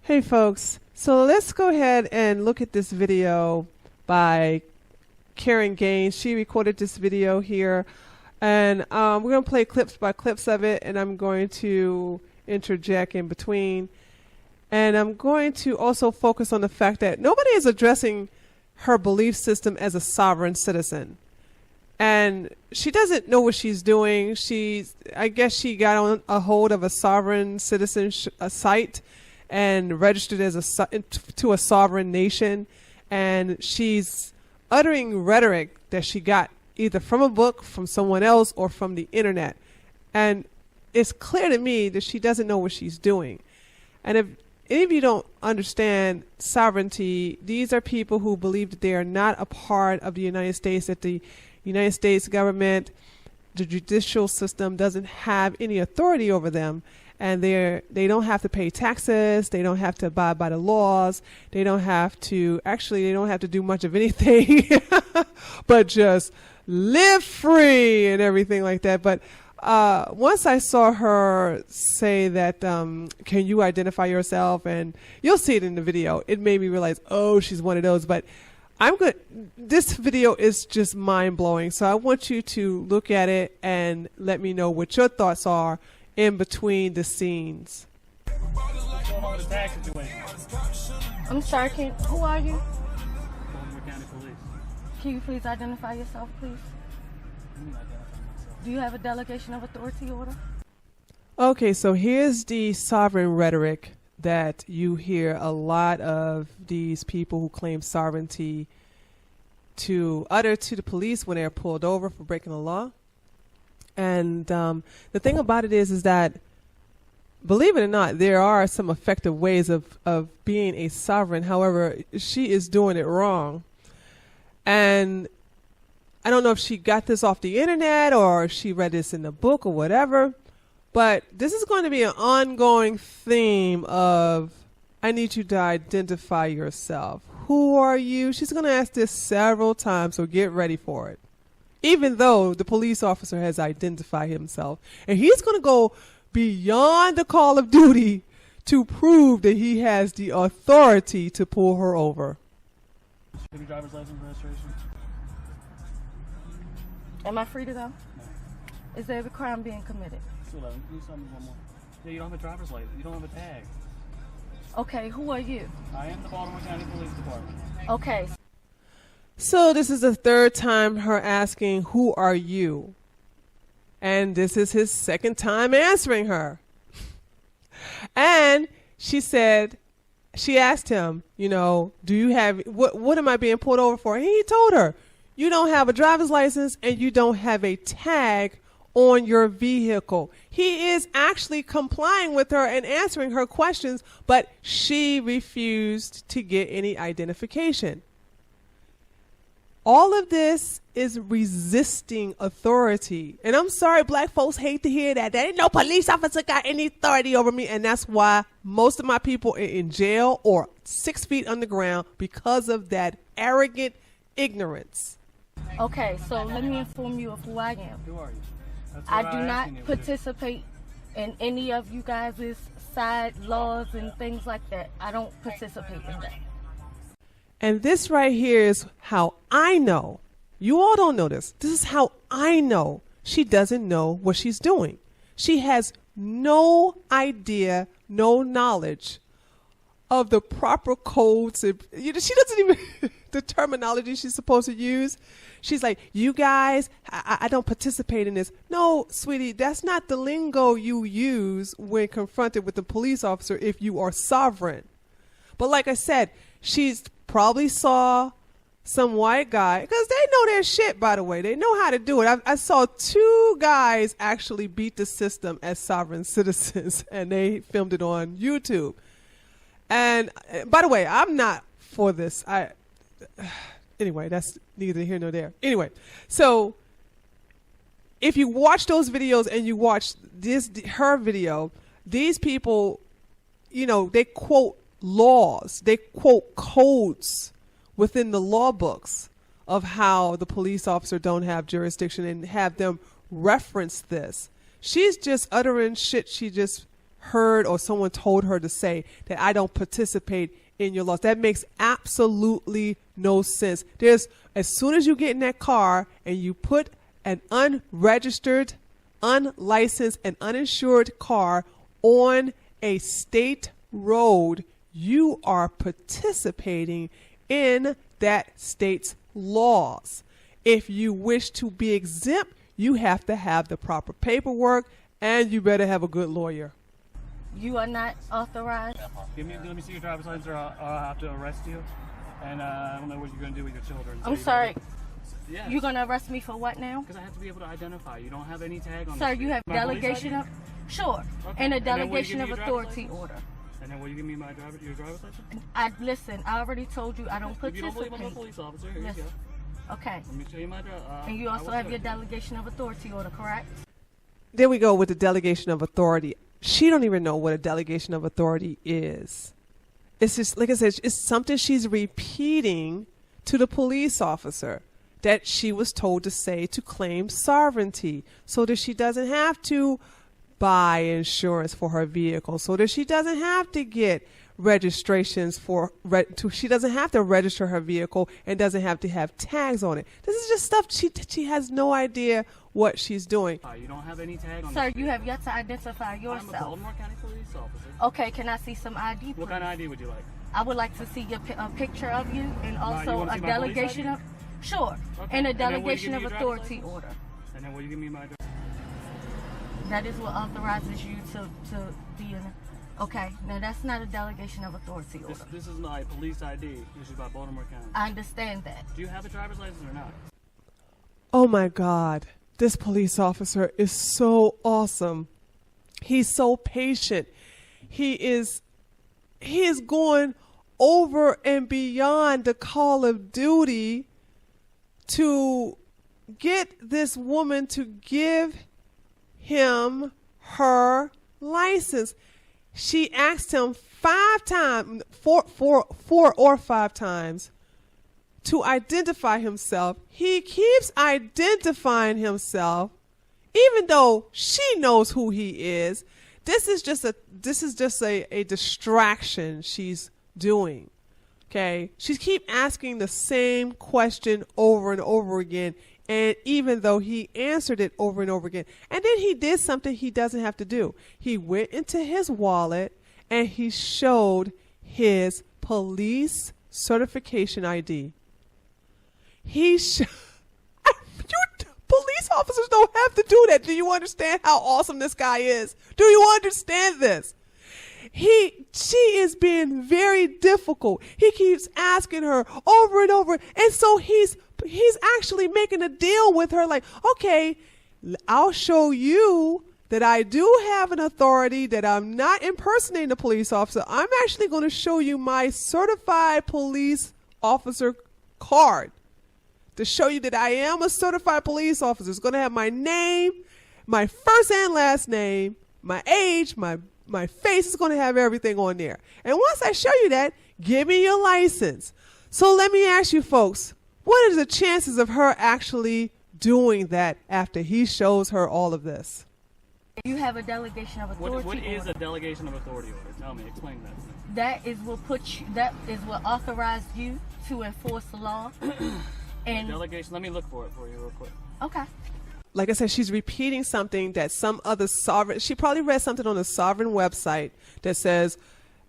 Hey folks, so let's go ahead and look at this video by Korryn Gains. She recorded this video here, and we're going to play clips by clips of it, and I'm going to interject in between. And I'm going to also focus on the fact that nobody is addressing her belief system as a sovereign citizen. And she doesn't know what she's doing. I guess she got on a hold of a sovereign citizen site and registered as to a sovereign nation, and she's uttering rhetoric that she got either from a book, from someone else, or from the internet. And it's clear to me that she doesn't know what she's doing. And if any of you don't understand sovereignty, these are people who believe that they are not a part of the United States, that the United States government, the judicial system, doesn't have any authority over them. And they don't have to pay taxes. They don't have to abide by the laws. They don't have to do much of anything, but just live free and everything like that. But once I saw her say that, can you identify yourself? And you'll see it in the video. It made me realize, oh, she's one of those. But I'm good. This video is just mind blowing. So I want you to look at it and let me know what your thoughts are in between the scenes. I'm sorry, who are you? Can you please identify yourself, please? Do you have a delegation of authority order? Okay, so here's the sovereign rhetoric that you hear a lot of these people who claim sovereignty to utter to the police when they're pulled over for breaking the law. And the thing about it is that, believe it or not, there are some effective ways of being a sovereign. However, she is doing it wrong. And I don't know if she got this off the internet or she read this in the book or whatever, but this is going to be an ongoing theme of, I need you to identify yourself. Who are you? She's going to ask this several times, so get ready for it. Even though the police officer has identified himself. And he's going to go beyond the call of duty to prove that he has the authority to pull her over. Have your driver's license and registration? Am I free to go? No. Is there a crime being committed? Still, can you tell me one more? Yeah, you don't have a driver's license. You don't have a tag. Okay, who are you? I am the Baltimore County Police Department. Okay. So this is the third time her asking, who are you? And this is his second time answering her. And she asked him, do you have, what am I being pulled over for? And he told her, you don't have a driver's license and you don't have a tag on your vehicle. He is actually complying with her and answering her questions, but she refused to get any identification. All of this is resisting authority. And I'm sorry, black folks hate to hear that. There ain't no police officer got any authority over me. And that's why most of my people are in jail or 6 feet underground because of that arrogant ignorance. Okay, so let me inform you of who I am. Who are you? I do not participate in any of you guys' side laws and things like that. I don't participate in that. And this right here is how I know. You all don't know this. This is how I know she doesn't know what she's doing. She has no idea, no knowledge of the proper codes. She doesn't even, the terminology she's supposed to use. She's like, you guys, I don't participate in this. No, sweetie, that's not the lingo you use when confronted with a police officer if you are sovereign. But like I said, she's probably saw some white guy, because they know their shit, by the way. They know how to do it. I saw 2 guys actually beat the system as sovereign citizens, and they filmed it on YouTube. And by the way, I'm not for this. Anyway, that's neither here nor there. Anyway, so if you watch those videos and you watch her video, these people, they quote laws, they quote codes within the law books of how the police officer don't have jurisdiction and have them reference this. She's just uttering shit she just heard or someone told her to say that I don't participate in your laws. That makes absolutely no sense. As soon as you get in that car and you put an unregistered, unlicensed, and uninsured car on a state road, you are participating in that state's laws. If you wish to be exempt, you have to have the proper paperwork, and you better have a good lawyer. You are not authorized. Let me see your driver's license, or I'll have to arrest you. And I don't know what you're going to do with your children. I'm sorry. Yeah. You're going to arrest me for what now? Because I have to be able to identify. You don't have any tag on. Sir, you have delegation of. Sure. Okay. And a delegation of authority order. And then will you give me your driver's license? Listen, I already told you I don't If you don't participate. believe I'm a police officer, here you go. Okay. Let me show you my driver's. And you also have your delegation of authority order, correct? There we go with the delegation of authority. She don't even know what a delegation of authority is. It's just, like I said, it's something she's repeating to the police officer that she was told to say to claim sovereignty, so that she doesn't have to buy insurance for her vehicle, so that she doesn't have to get registrations she doesn't have to register her vehicle and doesn't have to have tags on it. This is just stuff she has no idea what she's doing. You don't have any tag on. Sir, you have yet to identify yourself. I'm a Baltimore County police officer. Okay, can I see some ID, please? What kind of ID would you like? I would like to see a picture of you and also a delegation of. Sure. Okay. And a delegation of authority order. And then will you give me my address? That is what authorizes you to be in. Okay, now that's not a delegation of authority order. This is my police ID issued by Baltimore County. I understand that. Do you have a driver's license or not? Oh my God, this police officer is so awesome. He's so patient. He is going over and beyond the call of duty to get this woman to give him her license. She asked him 5 times, four or 5 times, to identify himself. He keeps identifying himself, even though she knows who he is. This is just a distraction she's doing. Okay, she keep asking the same question over and over again. And even though he answered it over and over again, and then he did something he doesn't have to do. He went into his wallet and he showed his police certification ID. Police officers don't have to do that. Do you understand how awesome this guy is? Do you understand this? She is being very difficult. He keeps asking her over and over. And so he's actually making a deal with her, like, okay, I'll show you that I do have an authority, that I'm not impersonating a police officer. I'm actually going to show you my certified police officer card to show you that I am a certified police officer. It's going to have my name, my first and last name, my age, my face is going to have everything on there. And once I show you that, give me your license. So let me ask you folks, what are the chances of her actually doing that after he shows her all of this? You have a delegation of authority What is order. a delegation of authority order? Tell me, explain that to me. That is what authorized you to enforce the law. And Delegation, let me look for it for you real quick. okay. Like I said, she's repeating something that some other sovereign, she probably read something on a sovereign website that says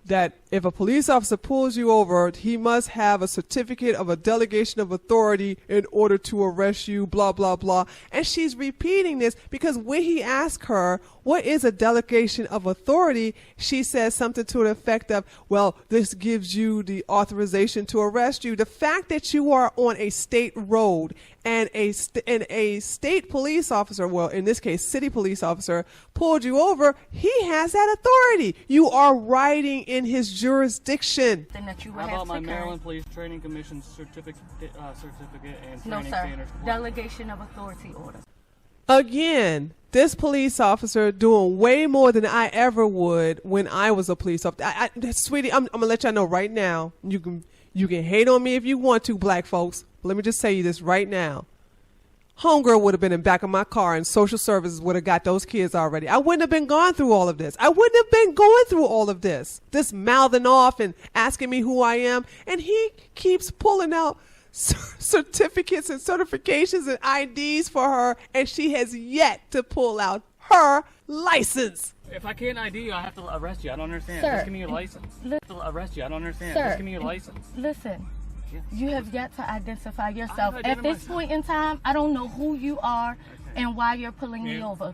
that if a police officer pulls you over, he must have a certificate of a delegation of authority in order to arrest you, blah, blah, blah. And she's repeating this because when he asked her, what is a delegation of authority? She says something to the effect of, well, this gives you the authorization to arrest you. The fact that you are on a state road and a state police officer, well, in this case, city police officer, pulled you over, he has that authority. You are riding in his jurisdiction. Then that you would How have about my to carry. Maryland Police Training Commission certificate and No, training sir. standards? Delegation of authority order. Again, this police officer doing way more than I ever would when I was a police officer. Sweetie, I'm gonna let y'all know right now. You can hate on me if you want to, black folks. But let me just say this right now. homegirl would have been in the back of my car and social services would have got those kids already. I wouldn't have been going through all of this. I wouldn't have been going through all of this. This mouthing off and asking me who I am. And he keeps pulling out certificates and certifications and IDs for her, and she has yet to pull out her license. If I can't ID you, I have to arrest you. I don't understand. Sir, Just give me your license. I have to arrest you. I don't understand. Sir, Just give me your license. Listen, Yes. you have yet to identify yourself. I've At this identified point in time, I don't know who you are and why you're pulling me over.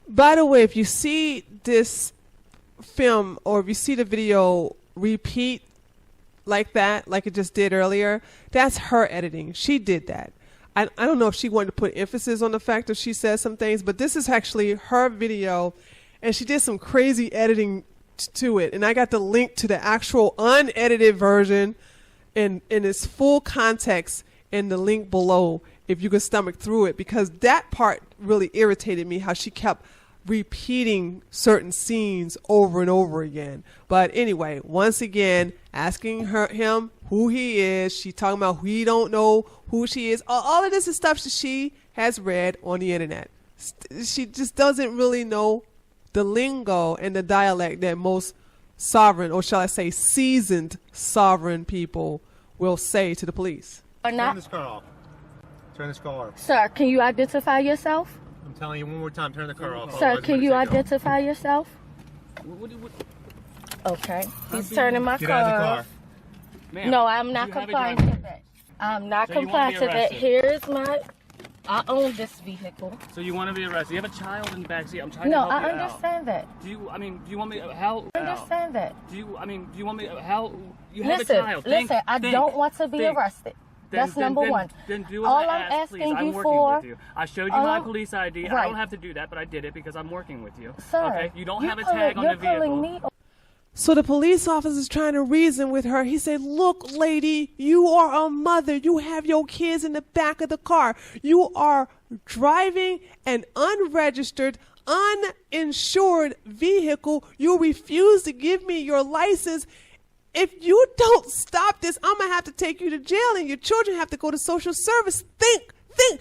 By the way, if you see this film or if you see the video repeat like that, like it just did earlier, that's her editing. She did that. I don't know if she wanted to put emphasis on the fact that she says some things, but this is actually her video, and she did some crazy editing to it. And I got the link to the actual unedited version in its full context in the link below if you could stomach through it, because that part really irritated me, how she kept repeating certain scenes over and over again. But anyway, once again, asking him who he is. She talking about he don't know who she is. All of this is stuff that she has read on the internet. She just doesn't really know the lingo and the dialect that most sovereign, or shall I say seasoned sovereign people will say to the police. Or not. Turn this car off. Turn this car off. Sir, can you identify yourself? I'm telling you one more time, turn the car off. Sir, Otherwise, can I'm you gonna take identify yourself? What? Okay. He's turning my off. Get car out of the car. off. Ma'am, No, I'm not you have a complying driver's- to that. I'm not So you want complying to to be that. arrested? Here's my... I own this vehicle. So you want to be arrested? You have a child in the backseat. I'm trying No, to help I you out. understand that. Do you want me how? I understand that. Do you want me how? You have Listen, a child. Think, I think, don't want to be think. arrested. That's number one. Then do as All I I'm asked, please. asking I'm you working for... with you. I showed you all my I'm- police ID. I Right. don't have to do that, but I did it because I'm working with you. Sir, okay? You don't you're have a tag on the you're pulling vehicle. me. So the police officer is trying to reason with her. He said, look, lady, you are a mother. You have your kids in the back of the car. You are driving an unregistered, uninsured vehicle. You refuse to give me your license. If you don't stop this, I'm going to have to take you to jail and your children have to go to social service. Think.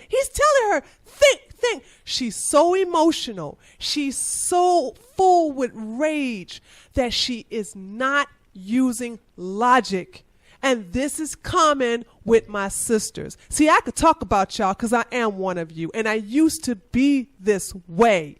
He's telling her, think. She's so emotional. She's so full with rage that she is not using logic. And this is common with my sisters. See, I could talk about y'all because I am one of you, and I used to be this way.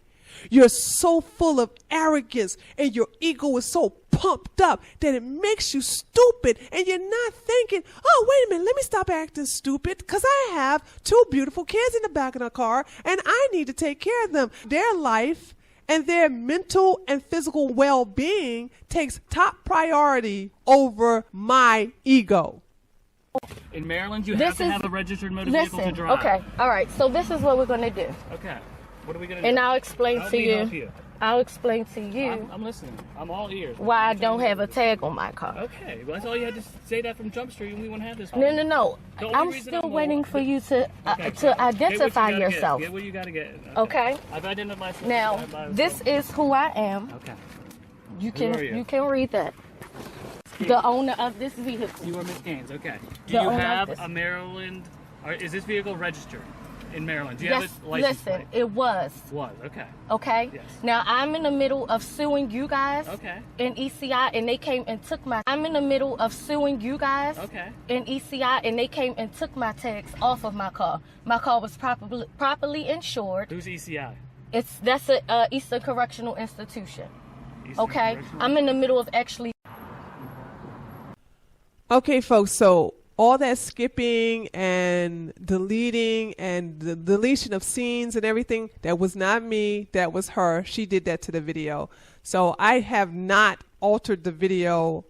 You're so full of arrogance and your ego is so pumped up that it makes you stupid, and you're not thinking, oh, wait a minute, let me stop acting stupid because I have two beautiful kids in the back of the car and I need to take care of them. Their life and their mental and physical well-being takes top priority over my ego. In Maryland, you have to have a registered motor vehicle to Listen, drive. okay, all right. So this is what we're going to do. Okay. What are we gonna do? And I'll explain How to do we help you. you? I'll explain to you I'm listening. I'm all ears. why I don't have a tag on my car. Okay, well, that's all you had to say that from Jump Street, and we wouldn't have this. No. The only I'm reason still I'm waiting for you to Okay, to identify yourself. Get what you gotta get. Okay. I've identified myself. Now, this is who I am. Okay. You Who are can you? can read that. The owner of this vehicle. You are Miss Gaines. Okay. Do The you owner of have this. a Maryland? Or is this vehicle registered in Maryland? Do you Yes, have a license listen, plate? it was. Was okay. Okay. Yes. Now I'm in the middle of suing you guys. Okay. In ECI, and they came and took my. I'm in the middle of suing you guys. Okay. In ECI, and they came and took my tags off of my car. My car was properly insured. Who's ECI? That's a Eastern Correctional Institution. Eastern Okay. Correctional? I'm in the middle of actually. Okay, folks, so all that skipping and deleting and the deletion of scenes and everything, that was not me, that was her. She did that to the video. So I have not altered the video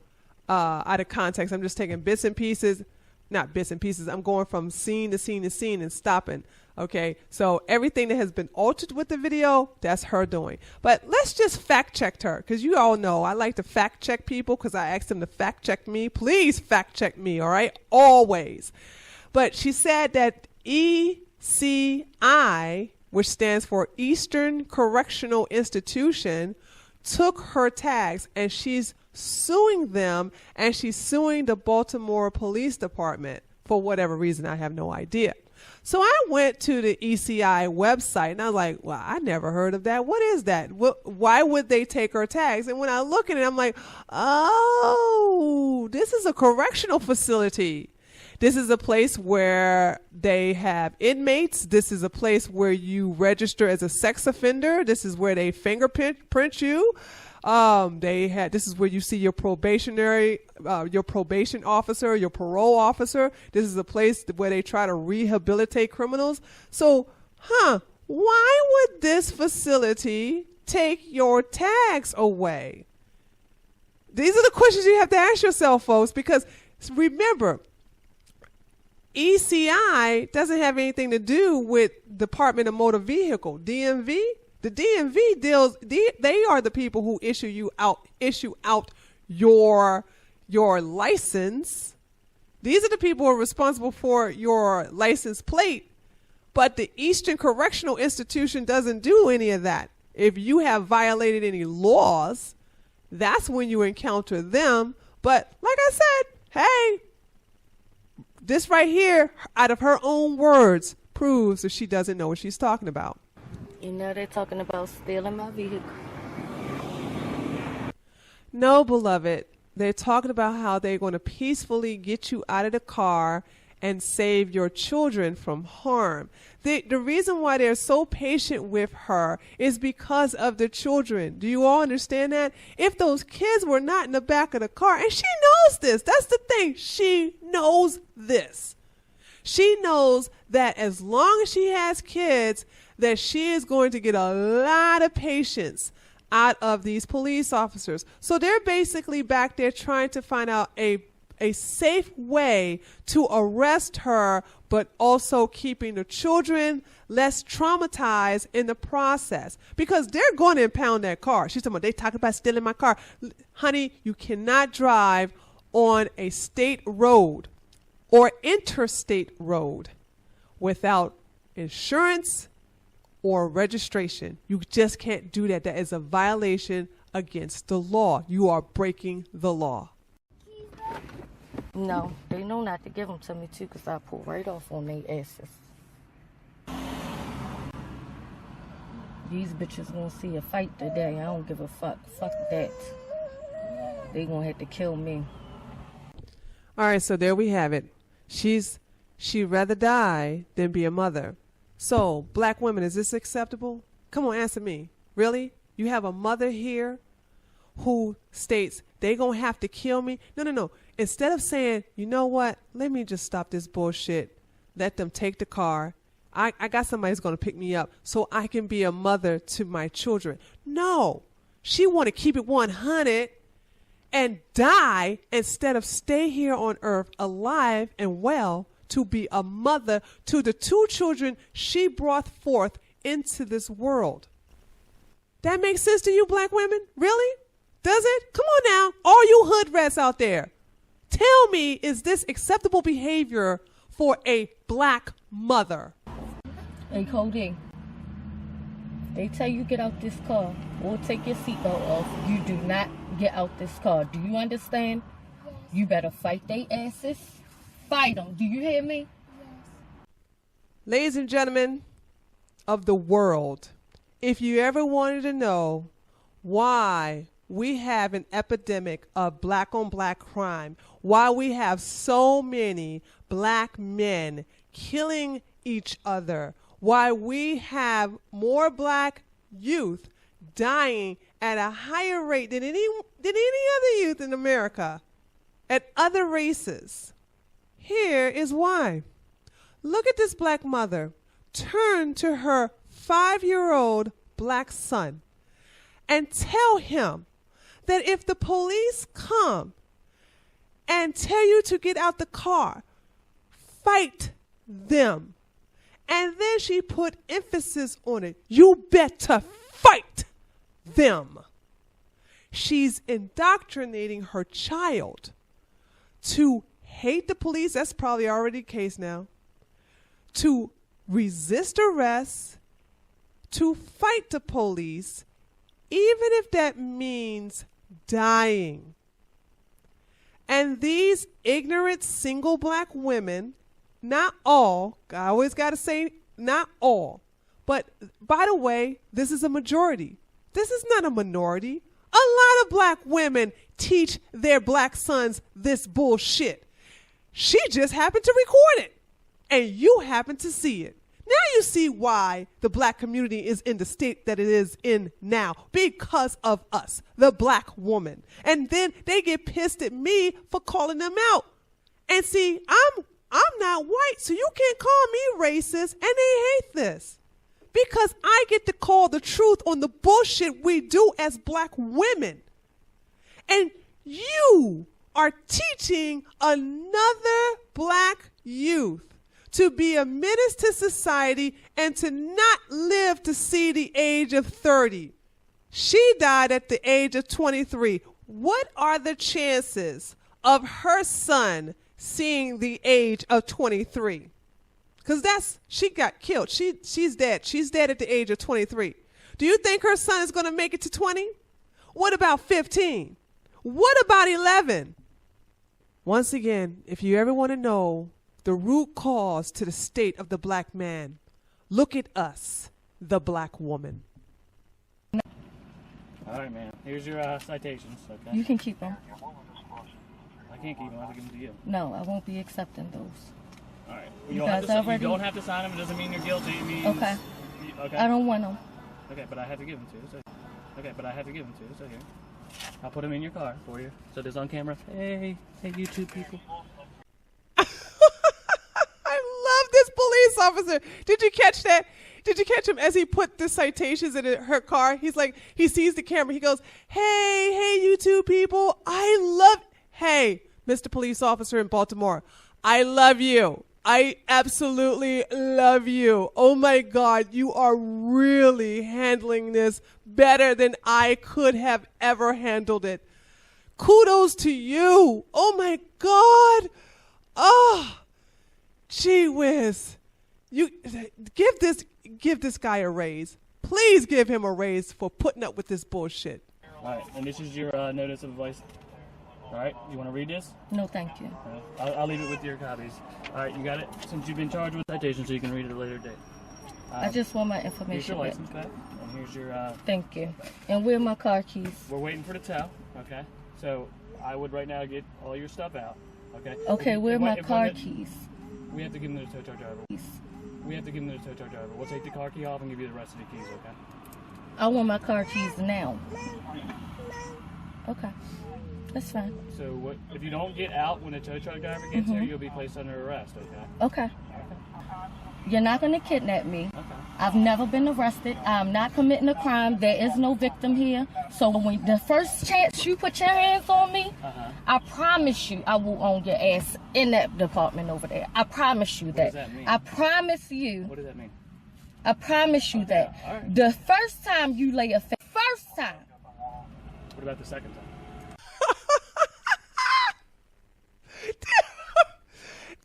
out of context. I'm just taking bits and pieces, not bits and pieces. I'm going from scene to scene to scene and stopping. Okay, so everything that has been altered with the video, that's her doing. But let's just fact check her, because you all know I like to fact check people because I asked them to fact check me. Please fact check me, all right? Always. But she said that ECI, which stands for Eastern Correctional Institution, took her tags, and she's suing them, and she's suing the Baltimore Police Department for whatever reason. I have no idea. So I went to the ECI website and I was like, well, I never heard of that. What is that? Why would they take her tags? And when I look at it, I'm like, oh, this is a correctional facility. This is a place where they have inmates. This is a place where you register as a sex offender. This is where they fingerprint you. This is where you see your probation officer, your parole officer. This is a place where they try to rehabilitate criminals. So, why would this facility take your tags away? These are the questions you have to ask yourself, folks, because remember, ECI doesn't have anything to do with Department of Motor Vehicle, DMV. The DMV they are the people who issue out your license. These are the people who are responsible for your license plate. But the Eastern Correctional Institution doesn't do any of that. If you have violated any laws, that's when you encounter them. But like I said, hey, this right here, out of her own words, proves that she doesn't know what she's talking about. You know they're talking about stealing my vehicle. No, beloved. They're talking about how they're going to peacefully get you out of the car and save your children from harm. The reason why they're so patient with her is because of the children. Do you all understand that? If those kids were not in the back of the car, and she knows this, that's the thing, she knows this. She knows that as long as she has kids, that she is going to get a lot of patience out of these police officers. So they're basically back there trying to find out a safe way to arrest her, but also keeping the children less traumatized in the process, because they're going to impound that car. She's talking about, they talk about stealing my car. Honey, you cannot drive on a state road or interstate road without insurance or registration. You just can't do that. That is a violation against the law. You are breaking the law. No, they know not to give them to me too, because I pull right off on their asses. These bitches gonna see a fight today. I don't give a fuck. Fuck that. They gonna have to kill me. All right, so there we have it. She'd rather die than be a mother. So, black women, is this acceptable? Come on, answer me. Really? You have a mother here who states they gonna have to kill me? No. Instead of saying, you know what, let me just stop this bullshit, let them take the car, I got somebody who's gonna pick me up so I can be a mother to my children. No, she want to keep it 100 and die instead of stay here on earth alive and well to be a mother to the 2 children she brought forth into this world. That makes sense to you, black women? Really? Does it? Come on now, all you hood rats out there. Tell me, is this acceptable behavior for a black mother? Hey, Cody, they tell you get out this car or take your seatbelt off. You do not get out this car. Do you understand? Yes. You better fight they asses. Fight them. Do you hear me? Yes. Ladies and gentlemen of the world, if you ever wanted to know why we have an epidemic of black on black crime, why we have so many black men killing each other, why we have more black youth dying at a higher rate than any other youth in America, at other races, here is why. Look at this black mother turn to her 5-year-old black son and tell him that if the police come and tell you to get out the car, fight them. And then she put emphasis on it. You better fight them. She's indoctrinating her child to hate the police. That's probably already the case now. To resist arrest, to fight the police, even if that means dying. And these ignorant single black women not all. I always got to say not all. But by the way, this is a majority. This is not a minority. A lot of black women teach their black sons this bullshit. She just happened to record it, and you happen to see it. Now you see why the black community is in the state that it is in now, because of us, the black woman. And then they get pissed at me for calling them out. And see, I'm not white, so you can't call me racist, and they hate this. Because I get to call the truth on the bullshit we do as black women. And you are teaching another black youth to be a menace to society and to not live to see the age of 30. She died at the age of 23. What are the chances of her son seeing the age of 23? Because she got killed. She's dead. She's dead at the age of 23. Do you think her son is going to make it to 20? What about 15? What about 11? Once again, if you ever want to know the root cause to the state of the black man, look at us, the black woman. All right, man. Here's your citations, okay? You can keep them. I can't keep them. I have to give them to you. No, I won't be accepting those. All right. You don't guys have to, already- You don't have to sign them. It doesn't mean you're guilty. It means... Okay. Okay. I don't want them. Okay, but I have to give them to you. So... Okay, but I have to give them to you. So here. I'll put them in your car for you. So there's on camera. Hey, YouTube people. I love this police officer. Did you catch that? Did you catch him as he put the citations in her car? He's like, he sees the camera. He goes, hey, YouTube people. Hey, Mr. Police Officer in Baltimore. I love you. I absolutely love you. Oh my God, you are really handling this better than I could have ever handled it. Kudos to you. Oh my God. Oh, gee whiz. You give this guy a raise. Please give him a raise for putting up with this bullshit. All right, and this is your notice of advice. All right, you want to read this? No, thank you. I'll leave it with your copies. All right, you got it? Since you've been charged with citation, so you can read it at a later date. I just want my Here's information your back. license back, and here's your... Thank you. And where are my car keys? We're waiting for the tow, okay? So I would right now get all your stuff out, okay? Okay, where are my car keys? We have to give them to the tow truck driver. We have to give them to the tow truck driver. We'll take the car key off and give you the rest of the keys, okay? I want my car keys now. Okay. That's fine. So if you don't get out when the tow truck driver gets here, you'll be placed under arrest, okay? Okay. You're not going to kidnap me. Okay. I've never been arrested. I'm not committing a crime. There is no victim here. So when the first chance you put your hands on me, I promise you I will own your ass in that department over there. I promise you that. What does that mean? I promise you. What does that mean? I promise you that. All right. The first time you lay a first time. What about the second time?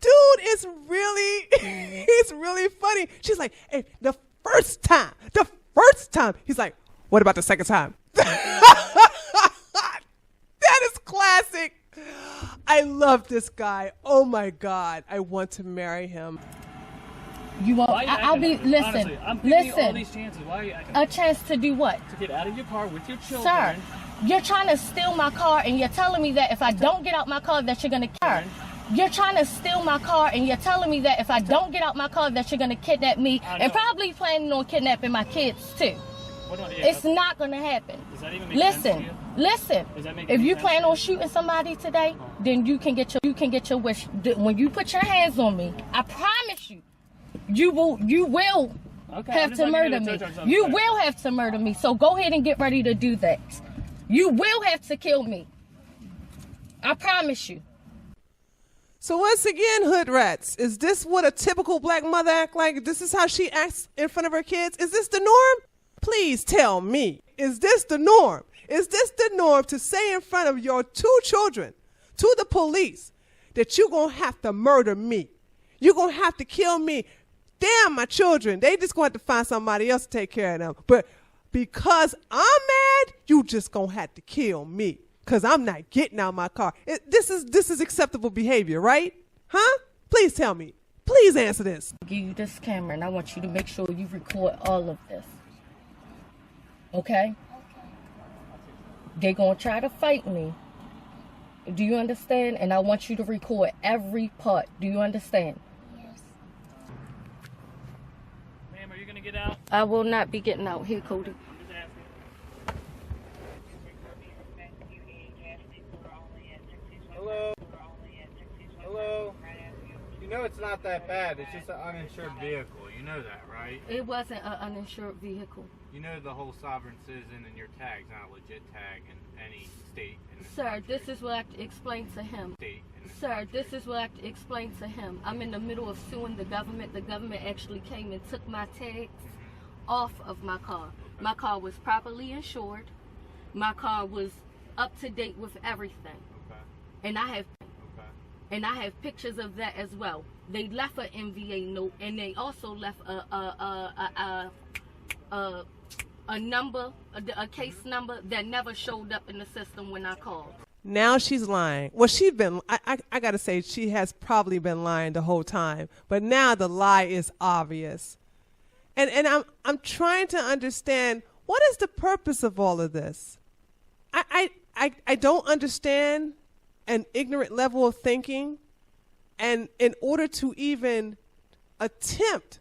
Dude is he's really funny. She's like, hey, the first time. He's like, what about the second time? That is classic. I love this guy. Oh my God. I want to marry him. You won't. I'll be, listen, Honestly, I'm giving you all these chances. Why are you acting? A chance to do what? To get out of your car with your children. Sir, you're trying to steal my car and you're telling me that if I don't get out my car that you're going to kill me. You're trying to steal my car and you're telling me that if I don't get out my car that you're going to kidnap me and probably planning on kidnapping my kids too. It's not going to happen. Does that even make sense to you? Listen. Does that make if any you sense plan to on you? shooting somebody today, then you can get your wish. When you put your hands on me, I promise you, you will have to murder me. You will have to murder me. So go ahead and get ready to do that. You will have to kill me. I promise you. So once again, hood rats, is this what a typical black mother act like? This is how she acts in front of her kids? Is this the norm? Please tell me. Is this the norm? Is this the norm to say in front of your two children to the police that you're going to have to murder me? You're going to have to kill me. Damn, my children. They just going to have to find somebody else to take care of them. But because I'm mad, you just going to have to kill me. Because I'm not getting out my car. This is acceptable behavior, right? Huh? Please tell me. Please answer this. Give you this camera, and I want you to make sure you record all of this. Okay? They're going to try to fight me. Do you understand? And I want you to record every part. Do you understand? Yes. Ma'am, are you going to get out? I will not be getting out. Here, Cody. I'm just asking. Hello? Hello? You know it's not that bad. It's just an uninsured vehicle. You know that, right? It wasn't an uninsured vehicle. You know the whole sovereign citizen and your tag's not a legit tag in any state. In this Sir, country. this is what I have to explain to him. State in this Sir, country. this is what I have to explain to him. I'm in the middle of suing the government. The government actually came and took my tags off of my car. My car was properly insured. My car was up to date with everything. Okay. And I have Okay. and I have pictures of that as well. They left an MVA note, and they also left a number, a case number that never showed up in the system when I called. Now she's lying. Well, she's been, I got to say, she has probably been lying the whole time. But now the lie is obvious. And I'm trying to understand, what is the purpose of all of this? I don't understand an ignorant level of thinking. And in order to even attempt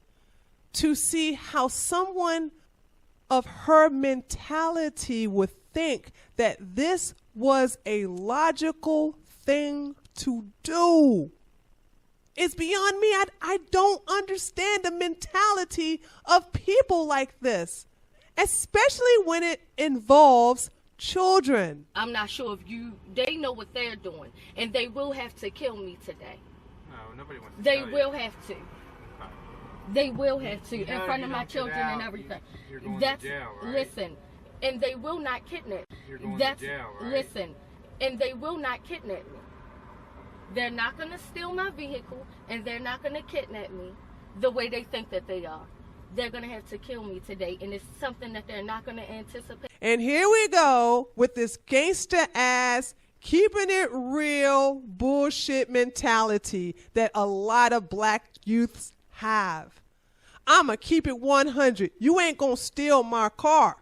to see how someone of her mentality would think that this was a logical thing to do, it's beyond me. I don't understand the mentality of people like this, especially when it involves children. I'm not sure if they know what they're doing, and they will have to kill me today. No, nobody wants to They tell you. will have to. They will have to You know, in front you of my don't get children out, and everything. you're going to That's jail, right? listen, and they will not kidnap. You're going That's to jail, right? listen, and they will not kidnap me. They're not going to steal my vehicle, and they're not going to kidnap me the way they think that they are. They're going to have to kill me today, and it's something that they're not going to anticipate. And here we go with this gangster ass, keeping it real bullshit mentality that a lot of black youths have. I'ma keep it 100. You ain't gonna steal my car.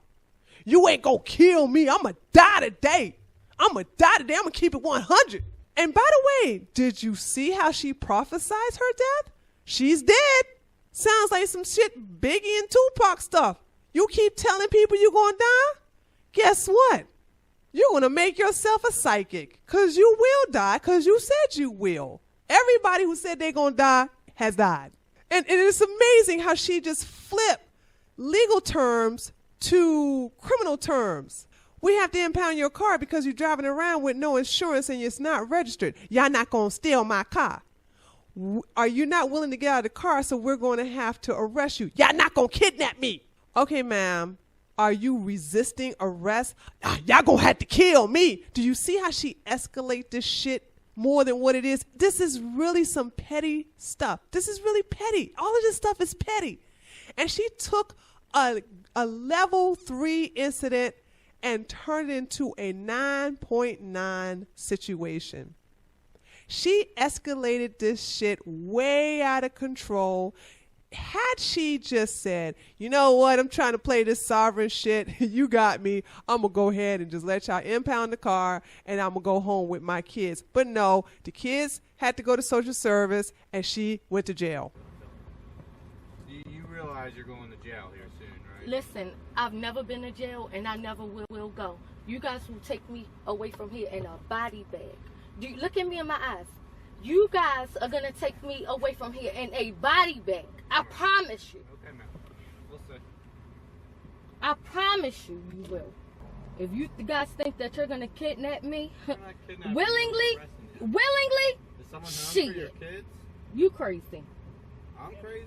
You ain't gonna kill me. I'ma die today. I'ma die today. I'ma keep it 100. And by the way, did you see how she prophesied her death? She's dead. Sounds like some shit Biggie and Tupac stuff. You keep telling people you're gonna die? Guess what? You're going to make yourself a psychic, because you will die, because you said you will. Everybody who said they're going to die has died. And it is amazing how she just flipped legal terms to criminal terms. We have to impound your car because you're driving around with no insurance and it's not registered. Y'all not going to steal my car. Are you not willing to get out of the car, so we're going to have to arrest you? Y'all not going to kidnap me. Okay, ma'am. Are you resisting arrest? Y'all gonna have to kill me. Do you see how she escalate this shit more than what it is? This is really some petty stuff. This is really petty. All of this stuff is petty. And she took a level 3 incident and turned it into a 9.9 situation. She escalated this shit way out of control. Had she just said, you know what, I'm trying to play this sovereign shit, you got me, I'm going to go ahead and just let y'all impound the car and I'm going to go home with my kids. But no, the kids had to go to social service and she went to jail. You realize you're going to jail here soon, right? Listen, I've never been to jail, and I never will go. You guys will take me away from here in a body bag. Look at me in my eyes. You guys are going to take me away from here in a body bag. I promise you. Okay, ma'am. We'll see. I promise you, you will. If you guys think that you're going to kidnap me, I'm not kidnapping you, willingly, I'm arresting you. willingly, Is someone home shit. for your kids? You crazy. I'm crazy.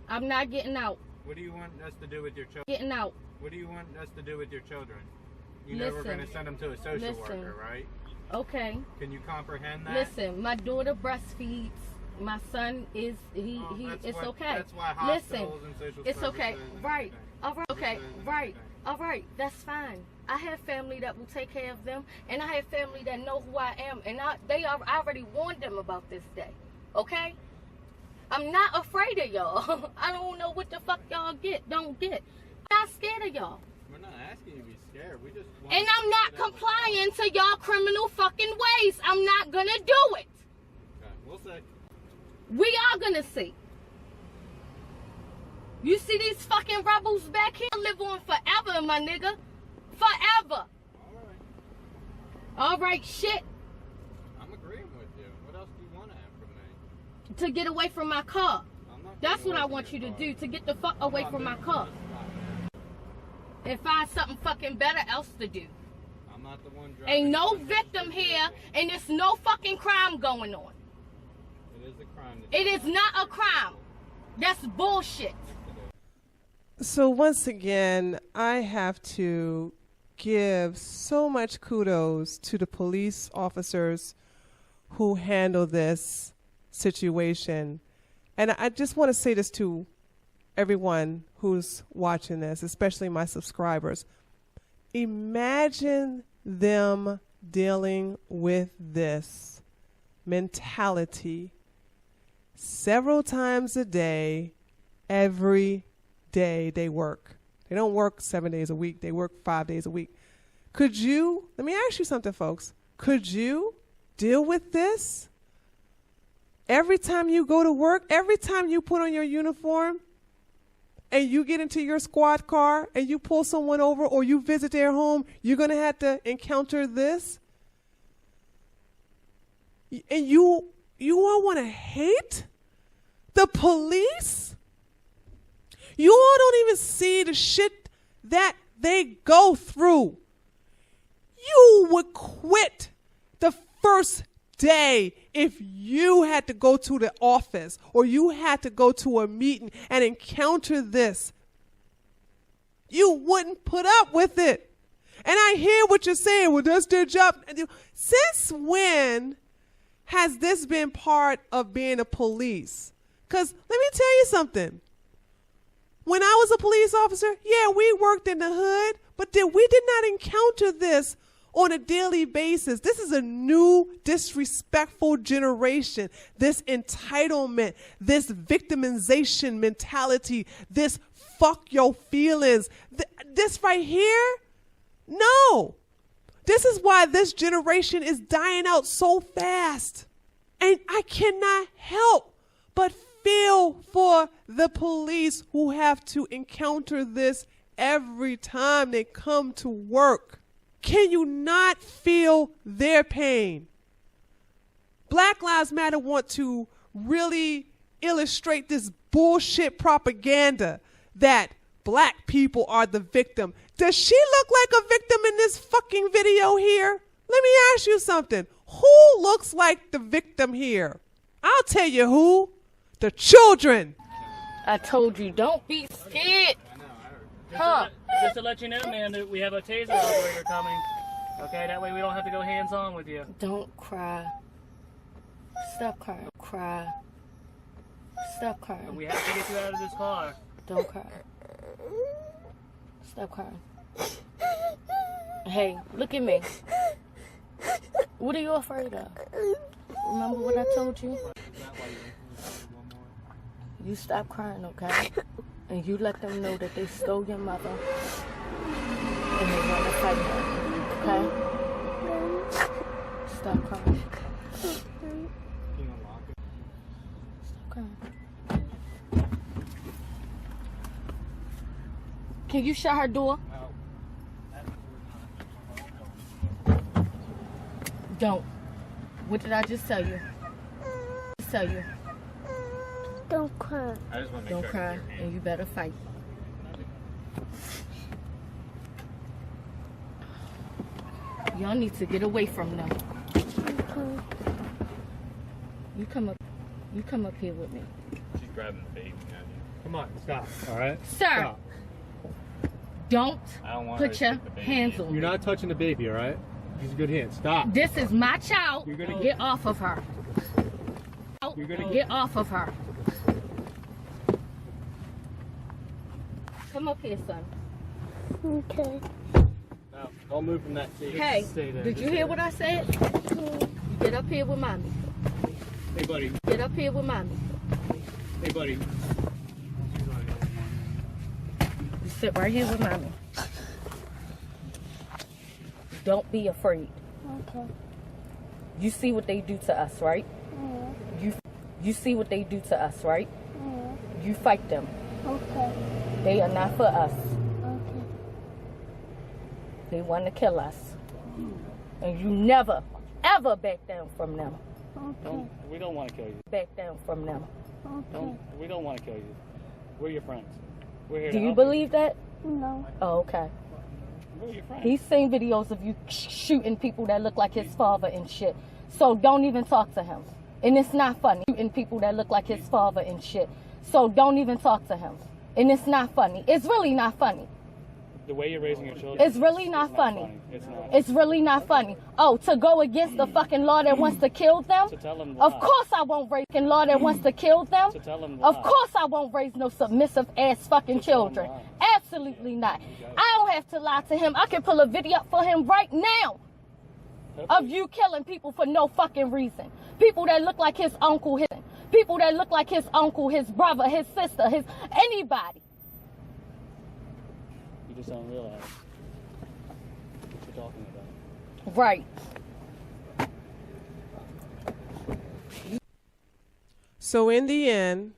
I'm not getting out. What do you want us to do with your children? Getting out. What do you want us to do with your children? You know we're Listen. going to send them to a social Listen. worker, right? Okay. Can you comprehend that? Listen, my daughter breastfeeds. My son is it's okay. That's why Listen, hospitals and social it's okay. services and Right. everything. All right. Okay. Services and Right. everything. All right. That's fine. I have family that will take care of them, and I have family that know who I am, and I already warned them about this day. okay? I'm not afraid of y'all. I don't know what the fuck y'all don't get. I'm not scared of y'all. We're not asking you to be scared. We just want And I'm not complying to y'all criminal fucking ways. I'm not gonna do it. Okay, we'll see. We are gonna see. You see these fucking rebels back here live on forever, my nigga. Forever. All right, shit. I'm agreeing with you. What else do you want to have from me? To get away from my car. I'm not That's getting what away I from want you your to car. do, to get the fuck away I'm from my not car. doing this. And find something fucking better else to do. I'm not the one driving. Ain't no the victim here, vehicle. and there's no fucking crime going on. It is a crime. that It you is have not to a crime. That's bullshit. So once again, I have to give so much kudos to the police officers who handle this situation. And I just want to say this to everyone who's watching this, especially my subscribers. Imagine them dealing with this mentality several times a day, every day they work. They don't work 7 days a week. They work 5 days a week. Could you, let me ask you something, folks. Could you deal with this every time you go to work, every time you put on your uniform and you get into your squad car and you pull someone over or you visit their home, you're going to have to encounter this? And you all want to hate the police? You all don't even see the shit that they go through. You would quit the first day if you had to go to the office or you had to go to a meeting and encounter this. You wouldn't put up with it. And I hear what you're saying. Well, that's their job. Since when has this been part of being a police? Because let me tell you something. When I was a police officer, yeah, we worked in the hood, but we did not encounter this on a daily basis. This is a new disrespectful generation. This entitlement, this victimization mentality, this fuck your feelings. This right here, no. This is why this generation is dying out so fast. And I cannot help but feel for the police who have to encounter this every time they come to work. Can you not feel their pain? Black Lives Matter want to really illustrate this bullshit propaganda that black people are the victim. Does she look like a victim in this fucking video here? Let me ask you something. Who looks like the victim here? I'll tell you who. The children. I told you, don't be scared. Huh? Just to let you know, man, that we have a taser operator coming. Okay, that way we don't have to go hands-on with you. Don't cry. Stop crying. Cry. Stop crying. And we have to get you out of this car. Don't cry. Stop crying. Hey, look at me. What are you afraid of? Remember what I told you? You stop crying, okay? And you let them know that they stole your mother and they want to fight her, okay? Stop crying. Stop crying. Can you shut her door? Don't. What did I just tell you? Tell you. Don't cry. I just want to make Don't sure cry, and you better fight. Y'all need to get away from them. Okay. You come up here with me. She's grabbing the baby. Come on, stop. All right. Sir, Stop. don't I don't want her put to your stick the baby hands in. on me. You're not touching the baby, all right? She's a good hand. Stop. This is my child. You're gonna- Get off of her. You're gonna- Get off of her. Come up here, son. Okay. No, don't move from that seat. Hey, Just stay there. did Just you stay hear there. what I said? You get up here with mommy. Hey, buddy. Get up here with mommy. Hey, buddy. You sit right here with mommy. Don't be afraid. Okay. You see what they do to us, right? Yeah. You see what they do to us, right? Yeah. You fight them. Okay. They are not for us. Okay. They want to kill us. And you never, ever back down from them. Okay. We don't want to kill you. Back down from them. Okay. We don't want to kill you. We're your friends. We're here Do to you help believe that? No. Oh, okay. We're your friends. He's seen videos of you shooting people that look like his father and shit. So don't even talk to him. And it's not funny. Shooting people that look like his father and shit. So don't even talk to him. And it's not funny. It's really not funny. The way you're raising your children. It's really not funny. It's not. It's really not funny. Oh, to go against the fucking law that wants to kill them? To tell them Of why. course I won't raise a law that wants to kill them. To tell them Of why. course I won't raise no submissive ass fucking children. Absolutely not. I don't have to lie to him. I can pull a video up for him right now of you killing people for no fucking reason. People that look like his uncle, people that look like his uncle, his brother, his sister, his anybody. You just don't realize what you're talking about. Right. So in the end,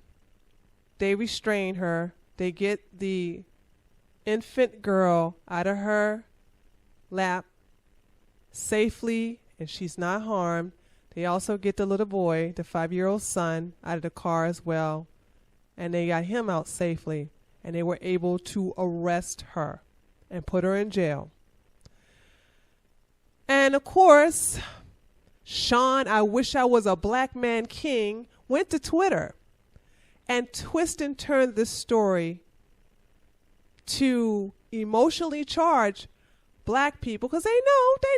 they restrain her. They get the infant girl out of her lap safely, and she's not harmed. They also get the little boy, the 5-year-old son, out of the car as well, and they got him out safely, and they were able to arrest her and put her in jail. And of course, Shaun, I wish I was a black man king, went to Twitter and twist and turn this story to emotionally charge black people, because they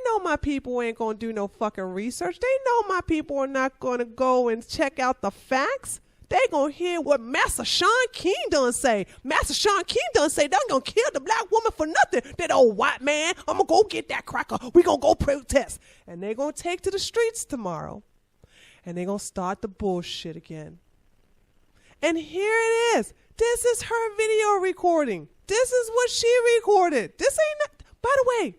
know my people ain't gonna do no fucking research. They know my people are not gonna go and check out the facts. They gonna hear what Master Shaun King done say. Master Shaun King done say they gonna kill the black woman for nothing. That old white man, I'm gonna go get that cracker. We gonna go protest. And they gonna take to the streets tomorrow. And they gonna start the bullshit again. And here it is. This is her video recording. This is what she recorded. This ain't, by the way,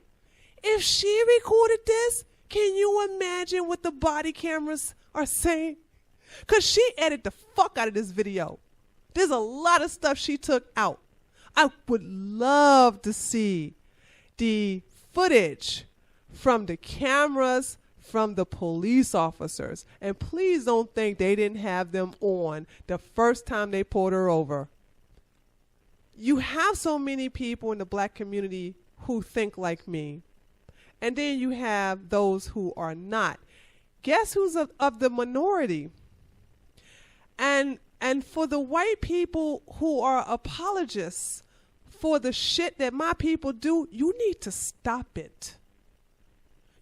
if she recorded this, can you imagine what the body cameras are saying? Because she edited the fuck out of this video. There's a lot of stuff she took out. I would love to see the footage from the cameras from the police officers. And please don't think they didn't have them on the first time they pulled her over. You have so many people in the black community who think like me. And then you have those who are not. Guess who's of the minority? And for the white people who are apologists for the shit that my people do, you need to stop it.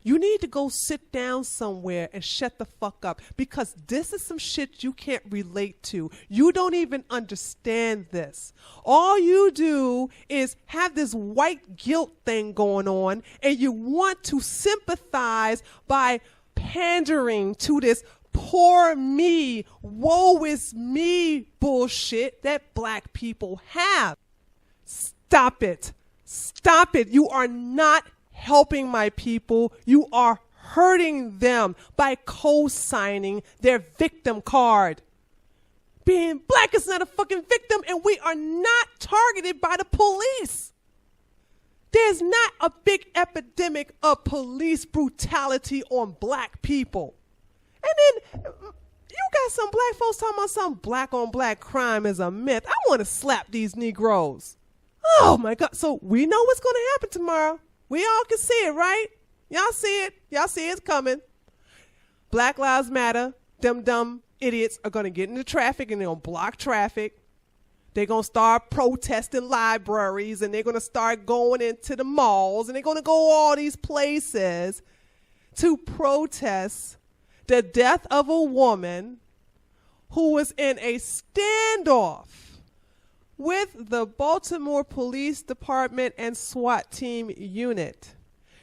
You need to go sit down somewhere and shut the fuck up, because this is some shit you can't relate to. You don't even understand this. All you do is have this white guilt thing going on, and you want to sympathize by pandering to this poor me, woe is me bullshit that black people have. Stop it. Stop it. You are not helping my people. You are hurting them by co-signing their victim card. Being black is not a fucking victim, and we are not targeted by the police. There's not a big epidemic of police brutality on black people. And then you got some black folks talking about some black on black crime is a myth. I want to slap these Negroes. Oh my God. So we know what's going to happen tomorrow. We all can see it, right? Y'all see it. Y'all see it's coming. Black Lives Matter. Them dumb idiots are going to get into traffic, and they're going to block traffic. They're going to start protesting libraries, and they're going to start going into the malls, and they're going to go all these places to protest the death of a woman who was in a standoff with the Baltimore Police Department and SWAT team unit.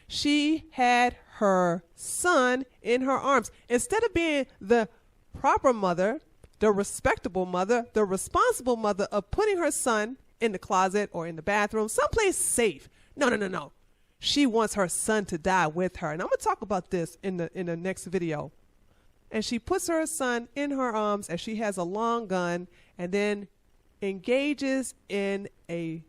She had her son in her arms. Instead of being the proper mother, the respectable mother, the responsible mother of putting her son in the closet or in the bathroom, someplace safe. No, no, no, no. She wants her son to die with her. And I'm going to talk about this in the next video. And she puts her son in her arms as she has a long gun and then engages in a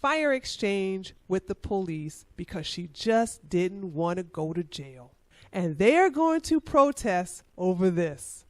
fire exchange with the police because she just didn't want to go to jail. And they are going to protest over this.